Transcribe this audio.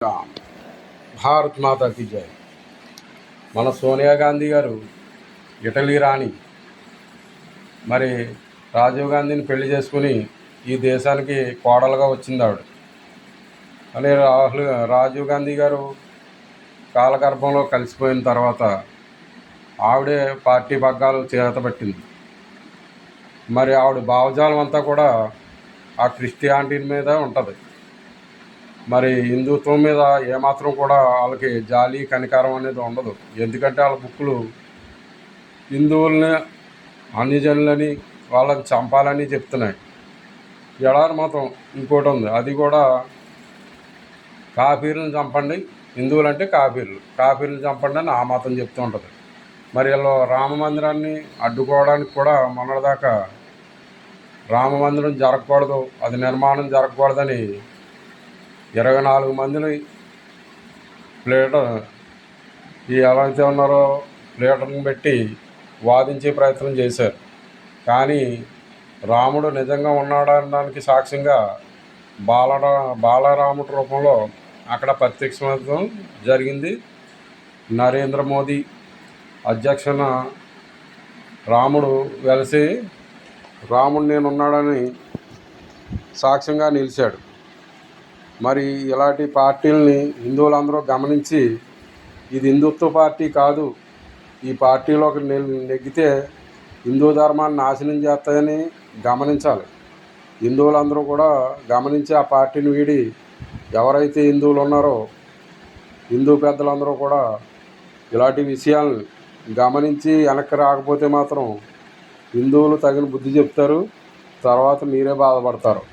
రామ్. భారత్ మాతాకి జై. మన సోనియా గాంధీ గారు ఇటలీ రాణి మరి రాజీవ్ గాంధీని పెళ్లి చేసుకుని ఈ దేశానికి కోడలుగా వచ్చింది ఆవిడ. అని రాజీవ్ గాంధీ గారు కాలగర్భంలో కలిసిపోయిన తర్వాత ఆవిడే పార్టీ పగ్గాలు చేతబట్టింది. మరి ఆవిడ భావజాలం అంతా కూడా ఆ క్రిస్టియానిటీ మీద ఉంటుంది. మరి హిందుత్వం మీద ఏమాత్రం కూడా వాళ్ళకి జాలి కనికారం అనేది ఉండదు. ఎందుకంటే వాళ్ళ బుక్కులు హిందువుల్ని అన్యజనులని వాళ్ళని చంపాలని చెప్తున్నాయి. ఎడారి మతం ఇంకోటి ఉంది, అది కూడా కాఫీర్లను చంపండి, హిందువులంటే కాఫీర్లు చంపండి అని ఆ మతం చెప్తూ ఉంటుంది. మరి వీళ్ళు రామ మందిరాన్ని అడ్డుకోవడానికి కూడా మొన్నటిదాకా రామ మందిరం జరగకూడదు, అది నిర్మాణం జరగకూడదని 24 మందిని ఎవరైతే ఉన్నారో ప్లేటర్ని పెట్టి వాదించే ప్రయత్నం చేశారు. కానీ రాముడు నిజంగా ఉన్నాడనడానికి సాక్ష్యంగా బాలరాముడి రూపంలో అక్కడ ప్రత్యక్షమవడం జరిగింది. నరేంద్ర మోదీ అధ్యక్షన రాముడు వెలిసి రాముడు నేనున్నాడని సాక్ష్యంగా నిలిచాడు. మరి ఇలాంటి పార్టీలని హిందువులందరూ గమనించి ఇది హిందుత్వ పార్టీ కాదు, ఈ పార్టీలోకి నెగ్గితే హిందూ ధర్మాన్ని నాశనం చేస్తాయని గమనించాలి. హిందువులందరూ కూడా గమనించి ఆ పార్టీని వీడి ఎవరైతే హిందువులు ఉన్నారో హిందూ పెద్దలందరూ కూడా ఇలాంటి విషయాలను గమనించి వెనక్కి రాకపోతే మాత్రం హిందువులు తగిన బుద్ధి చెప్తారు, తర్వాత మీరే బాధపడతారు.